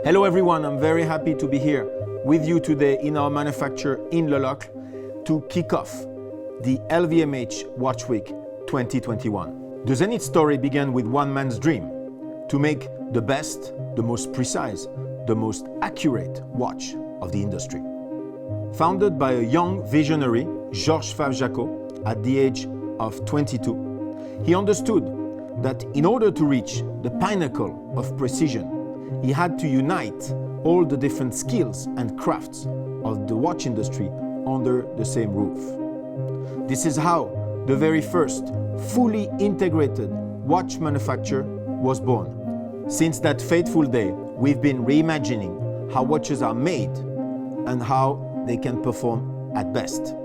Hello everyone, I'm very happy to be here with you today in our manufacture in Le Locle to kick off the LVMH Watch Week 2021. The Zenit story began with one man's dream: to make the best, the most precise, the most accurate watch of the industry. Founded by a young visionary, Georges Favre-Jacot, at the age of 22, he understood that in order to reach the pinnacle of precision, he had to unite all the different skills and crafts of the watch industry under the same roof. This is how the very first fully integrated watch manufacturer was born. Since that fateful day, we've been reimagining how watches are made and how they can perform at best,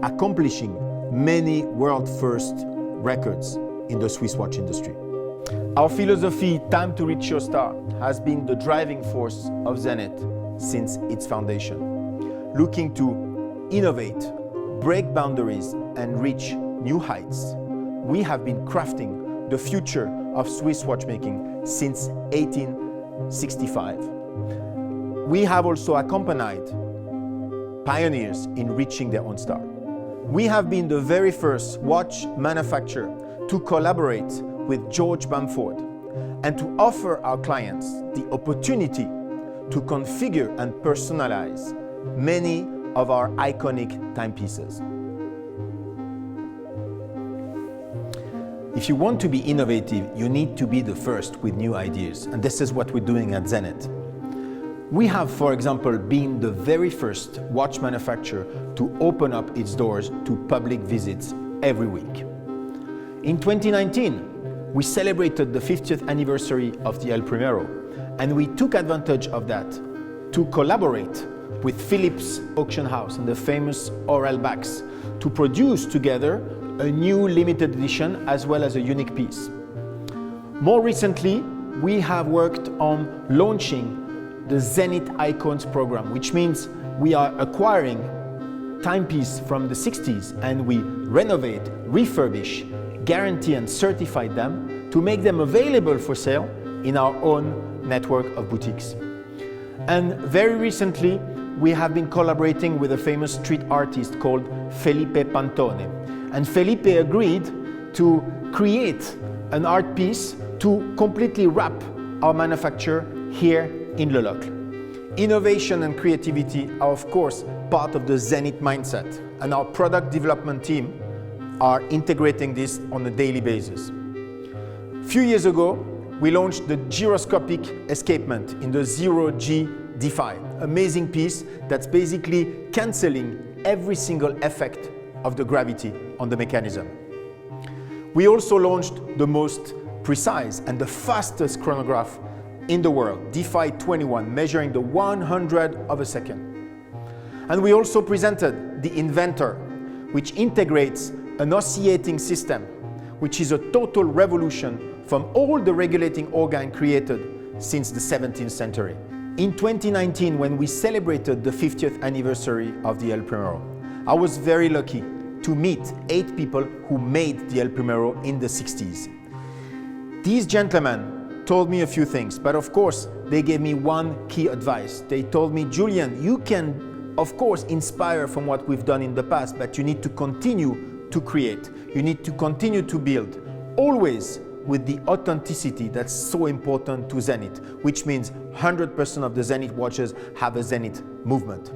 accomplishing many world-first records in the Swiss watch industry. Our philosophy, time to reach your star, has been the driving force of Zenit since its foundation. Looking to innovate, break boundaries, and reach new heights, we have been crafting the future of Swiss watchmaking since 1865. We have also accompanied pioneers in reaching their own star. We have been the very first watch manufacturer to collaborate with George Bamford and to offer our clients the opportunity to configure and personalize many of our iconic timepieces. If you want to be innovative, you need to be the first with new ideas, and this is what we're doing at Zenit. We have, for example, been the very first watch manufacturer to open up its doors to public visits every week. In 2019, we celebrated the 50th anniversary of the El Primero, and we took advantage of that to collaborate with Philips auction house and the famous Aurel Bax to produce together a new limited edition as well as a unique piece. More recently, we have worked on launching the Zenit Icons program, which means we are acquiring timepieces from the 60s and we renovate, refurbish, guarantee and certify them to make them available for sale in our own network of boutiques. And very recently, we have been collaborating with a famous street artist called Felipe Pantone. And Felipe agreed to create an art piece to completely wrap our manufacture here in Le Locle. Innovation and creativity are, of course, part of the Zenit mindset, and our product development team are integrating this on a daily basis. A few years ago, we launched the gyroscopic escapement in the Zero G Defy, amazing piece that's basically cancelling every single effect of the gravity on the mechanism. We also launched the most precise and the fastest chronograph in the world, Defy 21, measuring the 100th of a second. And we also presented the Inventor, which integrates an oscillating system, which is a total revolution from all the regulating organ created since the 17th century. In 2019, when we celebrated the 50th anniversary of the El Primero, I was very lucky to meet 8 people who made the El Primero in the 60s. These gentlemen told me a few things, but of course, they gave me one key advice. They told me, Julien, you can, of course, inspire from what we've done in the past, but you need to continue to create. You need to continue to build, always with the authenticity that's so important to Zenit, which means 100% of the Zenit watches have a Zenit movement.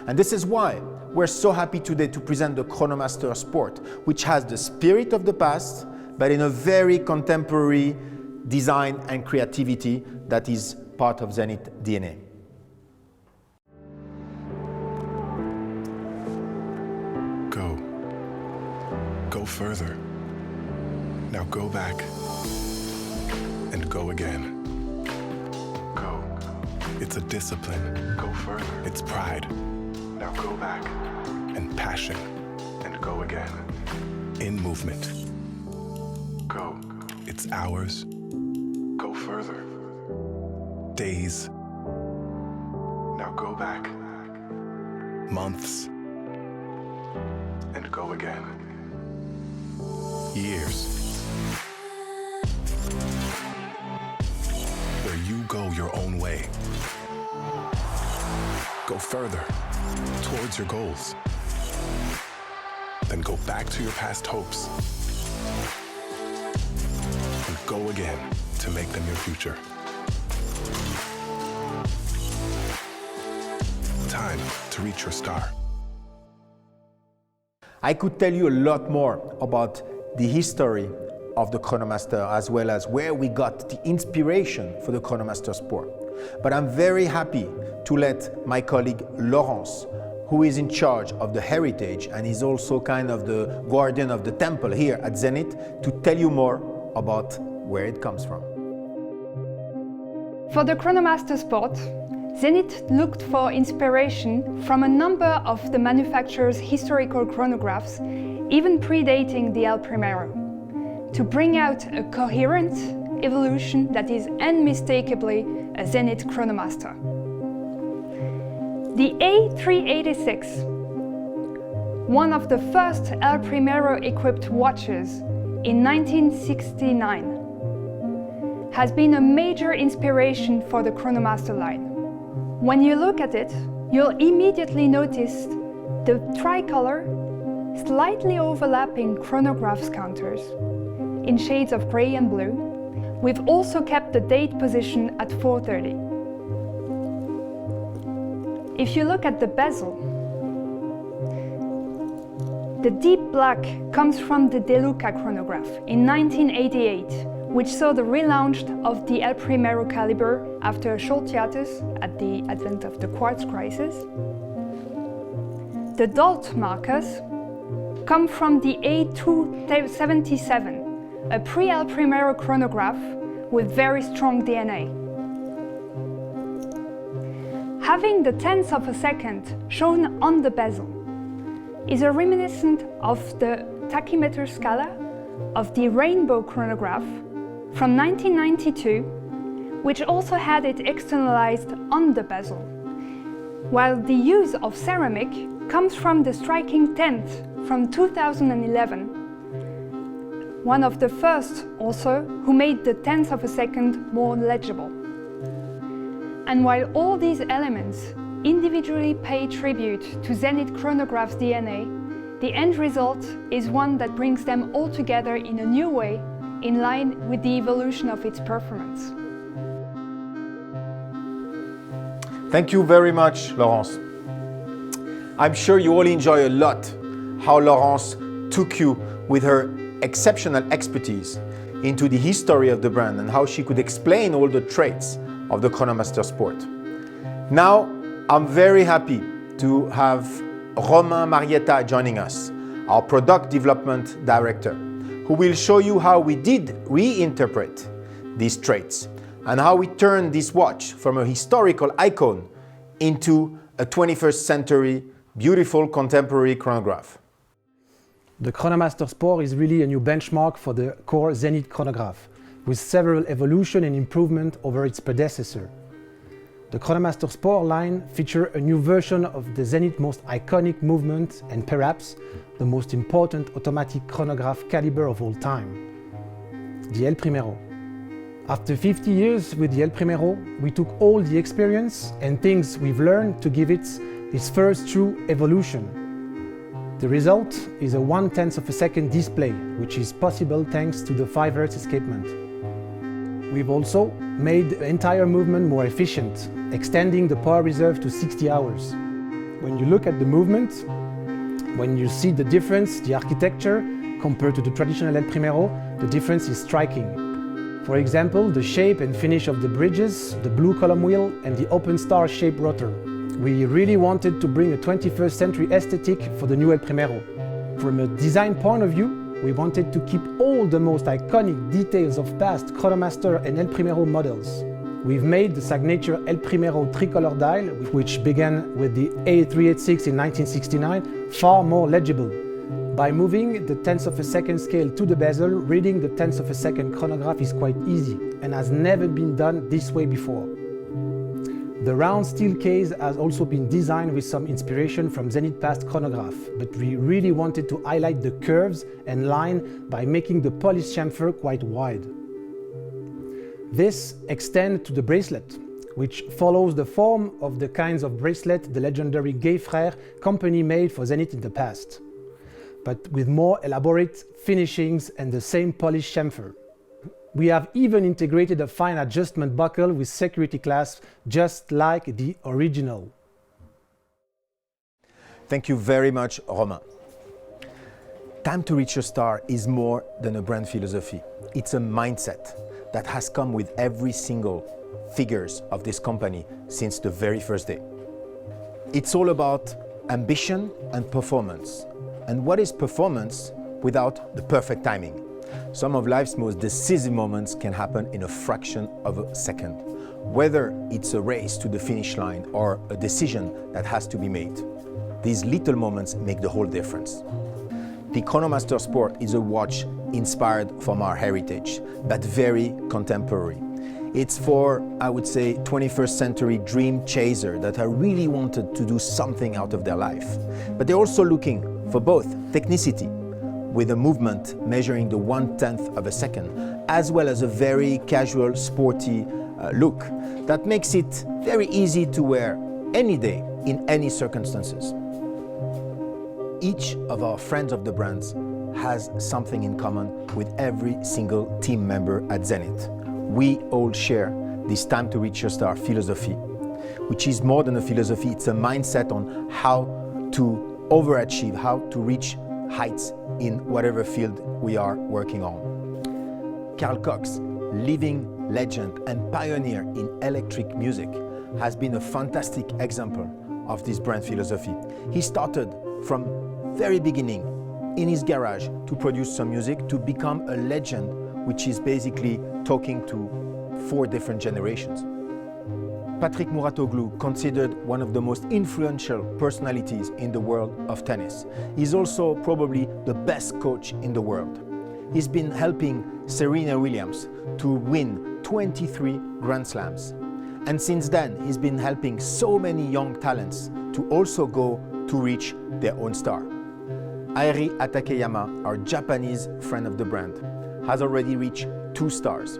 And this is why we're so happy today to present the Chronomaster Sport, which has the spirit of the past, but in a very contemporary design and creativity that is part of Zenit DNA. Go further. Now go back and go again. Go. It's a discipline. Go further. It's pride. Now go back. And passion. And go again. In movement. Go. It's hours. Go further. Days. Now go back. Months. And go again. Years. Where you go your own way. Go further, towards your goals. Then go back to your past hopes. And go again to make them your future. Time to reach your star. I could tell you a lot more about the history of the Chronomaster as well as where we got the inspiration for the Chronomaster Sport. But I'm very happy to let my colleague Laurence, who is in charge of the heritage and is also kind of the guardian of the temple here at Zenit, to tell you more about where it comes from. For the Chronomaster Sport, Zenit looked for inspiration from a number of the manufacturer's historical chronographs, even predating the El Primero, to bring out a coherent evolution that is unmistakably a Zenit Chronomaster. The A386, one of the first El Primero equipped watches in 1969, has been a major inspiration for the Chronomaster line. When you look at it, you'll immediately notice the Tricolor, slightly overlapping chronographs counters in shades of grey and blue. We've also kept the date position at 4:30. If you look at the bezel, the deep black comes from the De Luca chronograph in 1988, which saw the relaunch of the El Primero caliber after a short hiatus at the advent of the quartz crisis. The dot markers come from the A277, a pre-El Primero chronograph with very strong DNA. Having the tenths of a second shown on the bezel is a reminiscent of the tachymeter scala of the Rainbow chronograph from 1992, which also had it externalized on the bezel, while the use of ceramic comes from the striking tenth from 2011, one of the first also who made the tenth of a second more legible. And while all these elements individually pay tribute to Zenit Chronograph's DNA, the end result is one that brings them all together in a new way, in line with the evolution of its performance. Thank you very much, Laurence. I'm sure you all enjoy a lot how Laurence took you with her exceptional expertise into the history of the brand and how she could explain all the traits of the Chronomaster Sport. Now, I'm very happy to have Romain Marietta joining us, our product development director, who will show you how we did reinterpret these traits and how we turned this watch from a historical icon into a 21st century beautiful contemporary chronograph. The Chronomaster Sport is really a new benchmark for the core Zenit chronograph, with several evolution and improvement over its predecessor. The Chronomaster Sport line features a new version of the Zenit most iconic movement and perhaps the most important automatic chronograph caliber of all time, the El Primero. After 50 years with the El Primero, we took all the experience and things we've learned to give it its first true evolution. The result is a 1/10 of a second display, which is possible thanks to the 5 Hz escapement. We've also made the entire movement more efficient, extending the power reserve to 60 hours. When you look at the movement, when you see the difference, the architecture, compared to the traditional El Primero, the difference is striking. For example, the shape and finish of the bridges, the blue column wheel and the open star-shaped rotor. We really wanted to bring a 21st century aesthetic for the new El Primero. From a design point of view, we wanted to keep all the most iconic details of past Chronomaster and El Primero models. We've made the signature El Primero Tricolor dial, which began with the A386 in 1969, far more legible. By moving the tenths of a second scale to the bezel, reading the tenths of a second chronograph is quite easy and has never been done this way before. The round steel case has also been designed with some inspiration from Zenit past chronograph, but we really wanted to highlight the curves and line by making the polish chamfer quite wide. This extends to the bracelet, which follows the form of the kinds of bracelet the legendary Gay Frères company made for Zenit in the past, but with more elaborate finishings and the same polished chamfer. We have even integrated a fine adjustment buckle with security clasps, just like the original. Thank you very much, Romain. Time to reach your star is more than a brand philosophy. It's a mindset that has come with every single figures of this company since the very first day. It's all about ambition and performance. And what is performance without the perfect timing? Some of life's most decisive moments can happen in a fraction of a second, whether it's a race to the finish line or a decision that has to be made. These little moments make the whole difference. The Chronomaster Sport is a watch inspired from our heritage, but very contemporary. It's for, I would say, 21st century dream chaser that are really wanted to do something out of their life. But they're also looking for both technicity, with a movement measuring the 1/10 of a second, as well as a very casual, sporty look that makes it very easy to wear any day, in any circumstances. Each of our friends of the brands has something in common with every single team member at Zenit. We all share this time to reach your star philosophy, which is more than a philosophy, it's a mindset on how to overachieve, how to reach heights in whatever field we are working on. Carl Cox, living legend and pioneer in electric music, has been a fantastic example of this brand philosophy. He started from very beginning in his garage to produce some music to become a legend, which is basically talking to 4 different generations. Patrick Mouratoglou, considered one of the most influential personalities in the world of tennis. He's also probably the best coach in the world. He's been helping Serena Williams to win 23 Grand Slams. And since then, he's been helping so many young talents to also go to reach their own star. Airi Atakeyama, our Japanese friend of the brand, has already reached 2 stars.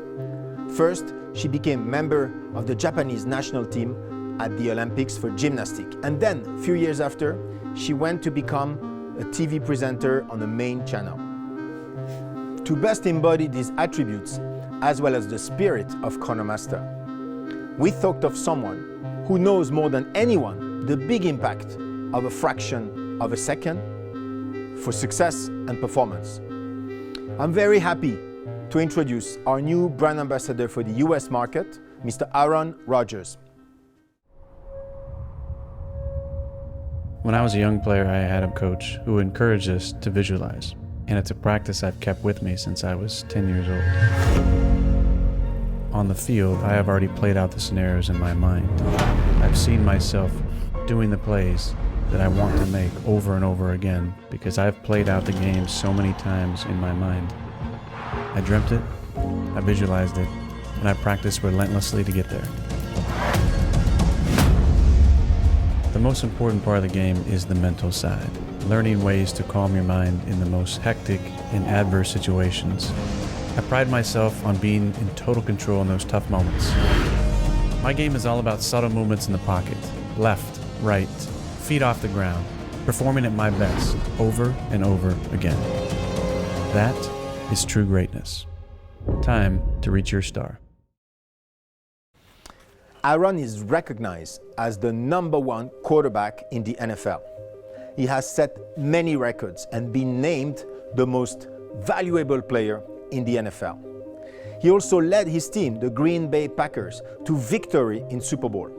First, she became member of the Japanese national team at the Olympics for gymnastics. And then, a few years after, she went to become a TV presenter on the main channel. To best embody these attributes, as well as the spirit of Chronomaster, we thought of someone who knows more than anyone the big impact of a fraction of a second for success and performance. I'm very happy to introduce our new brand ambassador for the US market, Mr. Aaron Rodgers. When I was a young player, I had a coach who encouraged us to visualize, and it's a practice I've kept with me since I was 10 years old. On the field, I have already played out the scenarios in my mind. I've seen myself doing the plays that I want to make over and over again because I've played out the game so many times in my mind. I dreamt it, I visualized it, and I practiced relentlessly to get there. The most important part of the game is the mental side, learning ways to calm your mind in the most hectic and adverse situations. I pride myself on being in total control in those tough moments. My game is all about subtle movements in the pocket, left, right, feet off the ground, performing at my best over and over again. That is true greatness. Time to reach your star. Aaron is recognized as the #1 quarterback in the NFL. He has set many records and been named the most valuable player in the NFL. He also led his team, the Green Bay Packers, to victory in Super Bowl.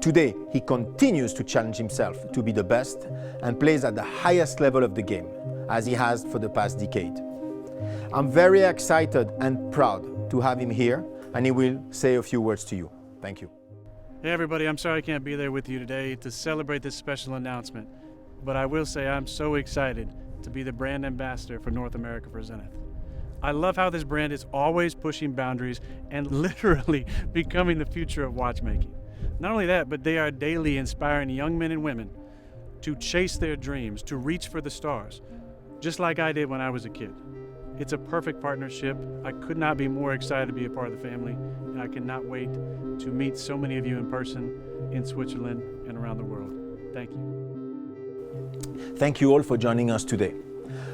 Today, he continues to challenge himself to be the best and plays at the highest level of the game, as he has for the past decade. I'm very excited and proud to have him here, and he will say a few words to you. Thank you. Hey everybody, I'm sorry I can't be there with you today to celebrate this special announcement, but I will say I'm so excited to be the brand ambassador for North America for Zenith. I love how this brand is always pushing boundaries and literally becoming the future of watchmaking. Not only that, but they are daily inspiring young men and women to chase their dreams, to reach for the stars, just like I did when I was a kid. It's a perfect partnership. I could not be more excited to be a part of the family, and I cannot wait to meet so many of you in person in Switzerland and around the world. Thank you. Thank you all for joining us today.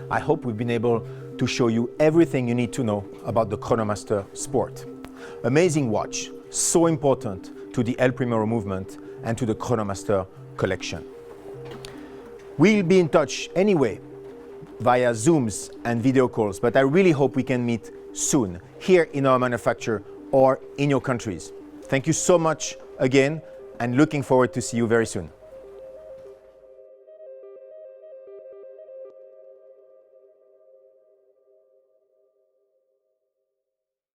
I hope we've been able to show you everything you need to know about the Chronomaster Sport. Amazing watch, so important to the El Primero movement and to the Chronomaster collection. We'll be in touch anyway via Zooms and video calls, but I really hope we can meet soon here in our manufacturer or in your countries. Thank you so much again, and looking forward to see you very soon.